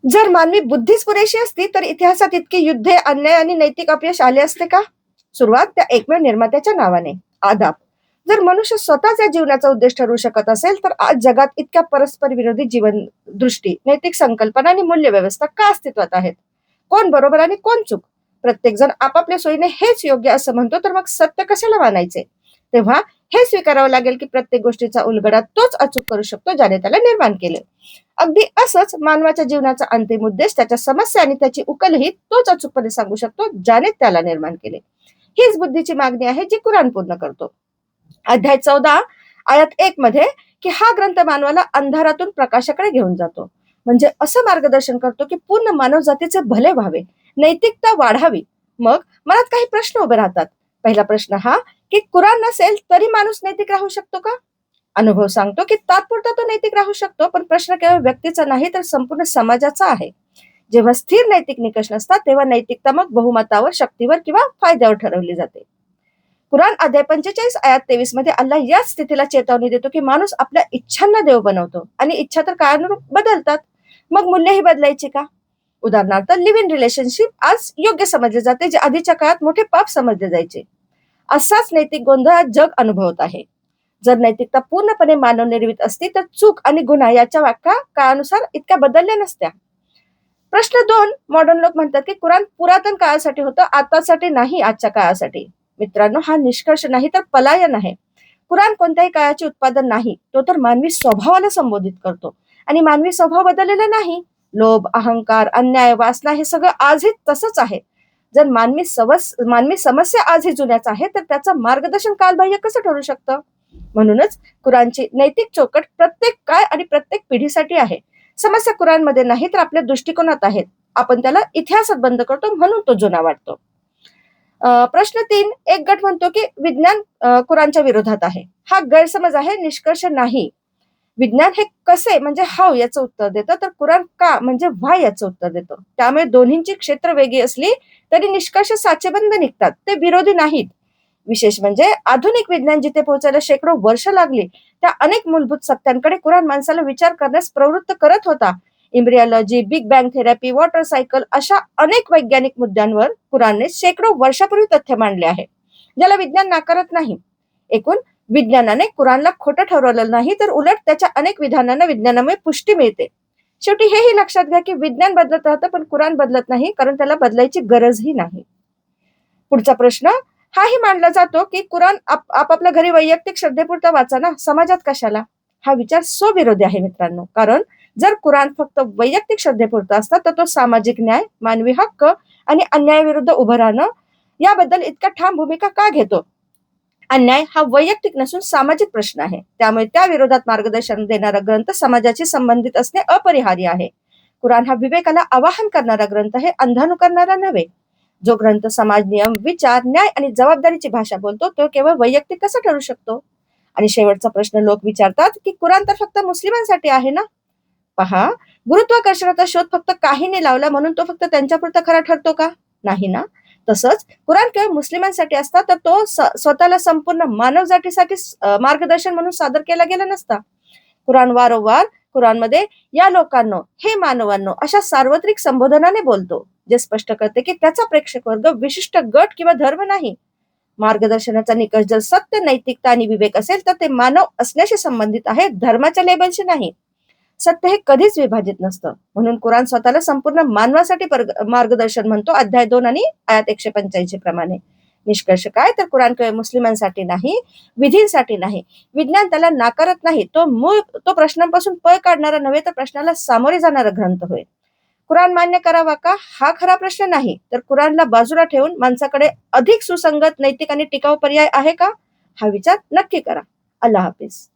जर मानवी बुद्धीच पुरेशी असती तर इतिहासात इतकी युद्धे, अन्याय आणि नैतिक अपयश आले असते का? सुरुवात त्या एकमेव निर्मात्याच्या नावाने, आदाब. जर मनुष्य स्वतःच या जीवनाचा उद्देश ठरवू शकत असेल तर आज जगात इतक्या परस्पर विरोधी जीवन दृष्टी, नैतिक संकल्पना आणि मूल्यव्यवस्था का अस्तित्वात आहेत? कोण बरोबर आणि कोण चूक? प्रत्येक जण आपापल्या सोयीने हेच योग्य असं म्हणतो तर मग सत्य कशाला मानायचे? तेव्हा हे स्वीकारावं लागेल की प्रत्येक गोष्टीचा उलगडा तोच अचूक करू शकतो ज्याने त्याला निर्माण केले. अगदी असंच मानवाच्या जीवनाचा अंतिम उद्देश, त्याच्या समस्या आणि त्याची उकलही तोच अचूकपणे सांगू शकतो ज्याने त्याला निर्माण केले. हीच बुद्धीची मागणी आहे जी कुराण पूर्ण करतो. अध्याय 14 आयात 1 मध्ये की हा ग्रंथ मानवाला अंधारातून प्रकाशाकडे घेऊन जातो. म्हणजे असं मार्गदर्शन करतो की पूर्ण मानवजातीचे भले व्हावे, नैतिकता वाढावी. मग मनात काही प्रश्न उभे राहतात. पहिला प्रश्न हा की कुराण नसेल तरी माणूस नैतिक राहू शकतो का? अनुभव सांगतो की तात्पुरता तो नैतिक राहू शकतो, पण प्रश्न केवळ व्यक्तीचा नाही तर संपूर्ण समाजाचा आहे. जेव्हा स्थिर नैतिक निकष नसतात तेव्हा नैतिकता मग बहुमतावर, शक्तीवर किंवा फायद्यावर ठरवली जाते. कुराण अध्याय 45 आयात 23 मध्ये अल्लाह याच स्थितीला चेतावणी देतो की माणूस आपल्या इच्छांना देव बनवतो आणि इच्छा तर काळानुरूप बदलतात. मग मूल्यही बदलायची का? उदाहरणार्थ लिव्ह इन रिलेशनशिप आज योग्य समजले जाते, जे आधीच्या काळात मोठे पाप समजले जायचे. असाच नैतिक गोंधळ जग अनुभवत आहे. जर नैतिकता पूर्णपणे मानवनिर्मित असती तर चूक आणि गुन्हा याच्या व्याख्या काळानुसार इतक्या बदलल्या नसत्या. प्रश्न 2, मॉडर्न लोक म्हणतात की कुराण पुरातन काळासाठी होतं, आतासाठी नाही, आजच्या काळासाठी. मित्रांनो, हा निष्कर्ष नाही तर पलायन आहे. कुराण कोणत्याही काळाचे उत्पादन नाही, तो तर मानवी स्वभावाला संबोधित करतो आणि मानवी स्वभाव बदललेला नाही. लोभ, अहंकार, अन्याय, वासना हे सगळं आजही तसंच आहे. जर मानवी समस्या आजही जुन्याच आहे तर त्याचं मार्गदर्शन कालबाह्य कसं ठरू शकतं? म्हणूनच कुराणची नैतिक चौकट प्रत्येक काळ आणि प्रत्येक पिढीसाठी आहे. समस्या कुराणमध्ये नाही तर आपल्या दृष्टिकोनात आहेत. आपण त्याला इतिहासात बंद करतो म्हणून तो जुना वाटतो. प्रश्न 3, एक गट म्हणतो की विज्ञान कुराणच्या विरोधात आहे. हा गैरसमज आहे, निष्कर्ष नाही. विज्ञान हे कसे म्हणजे हाऊ याचं उत्तर देतं, तर कुराण का म्हणजे व्हाय याचं उत्तर देतं. त्यामुळे दोन्हींची क्षेत्र वेगळी असली तरी निष्कर्ष साचेबंद निघतात. ते विरोधी नाहीत. विशेष म्हणजे आधुनिक विज्ञान जिथे पोहोचायला शेकडो वर्ष लागली, त्या अनेक मूलभूत सत्यांकडे कुराण माणसाला विचार करण्यास प्रवृत्त करत होता. Embryology, big bang therapy, water cycle अशा अनेक वैज्ञानिक मुद्द्यांवर कुराणने शेकडो वर्षापूर्वी तथ्य मांडले आहे, ज्याला विज्ञान नाकारत नाही. एकूण विज्ञानाने कुराणला खोटं ठरवलेलं नाही, तर उलट त्याच्या अनेक विधानांना विज्ञानामुळे पुष्टी मिळते. शेवटी हेही लक्षात घ्या की विज्ञान बदलत राहतं पण कुराण बदलत नाही, कारण त्याला बदलायची गरजही नाही. पुढचा प्रश्न हाही मांडला जातो की कुराण आपापल्या घरी वैयक्तिक श्रद्धेपुरता वाचा ना, समाजात कशाला? हा विचार स्वविरोधी आहे मित्रांनो. कारण जर कुराण फक्त वैयक्तिक श्रद्धेपुरता असता तर तो सामाजिक न्याय, मानवी हक्क आणि अन्यायाविरुद्ध उभं राहणं याबद्दल इतक्या ठाम भूमिका का घेतो? अन्याय हा वैयक्तिक नसून सामाजिक प्रश्न आहे. त्यामुळे त्या विरोधात मार्गदर्शन देणारा ग्रंथ समाजाशी संबंधित असणे अपरिहार्य आहे. कुराण हा विवेकाला आवाहन करणारा ग्रंथ आहे, अंधानु करणारा नव्हे. जो ग्रंथ समाज नियम, विचार, न्याय आणि जबाबदारीची भाषा बोलतो तो केवळ वैयक्तिक कसा ठरू शकतो? आणि शेवटचा प्रश्न लोक विचारतात की कुराण तर फक्त मुस्लिमांसाठी आहे ना? पहा, गुरुत्वाकर्षणाचा शोध फक्त काहीने लावला म्हणून तो फक्त त्यांच्यापुरता खरा ठरतो का? नाही ना. तसंच कुराण केवळ मुस्लिमांसाठी असता तर तो स्वतःला संपूर्ण मानवजातीसाठी मार्गदर्शन म्हणून सादर केला गेला नसता. कुराण वारंवार कुराणमध्ये या लोकांनो, हे मानवांनो अशा सार्वत्रिक संबोधनाने बोलतो, जे स्पष्ट करते की त्याचा प्रेक्षक वर्ग विशिष्ट गट किंवा धर्म नाही. मार्गदर्शनाचा निकष जर सत्य, नैतिकता आणि विवेक असेल तर ते मानव असण्याशी संबंधित आहे, धर्माच्या लेबलशी नाही. सत्य हे कधीच विभाजित नसतं. म्हणून कुराण स्वतःला संपूर्ण मानवासाठी मार्गदर्शन म्हणतो, अध्याय 2 आणि आयात 185 प्रमाणे. निष्कर्ष काय, तर कुराण केवळ मुस्लिमांसाठी नाही, विधींसाठी नाही. विज्ञान त्याला नाकारत नाही. तो प्रश्नांपासून पळ काढणारा नव्हे तर प्रश्नाला सामोरे जाणारा ग्रंथ होय. कुराण मान्य करावा का, हा खरा प्रश्न नाही, तर कुराणला बाजूला ठेवून माणसाकडे अधिक सुसंगत, नैतिक आणि टिकाऊ पर्याय आहे का, हा विचार नक्की करा. अल्लाह हाफिज.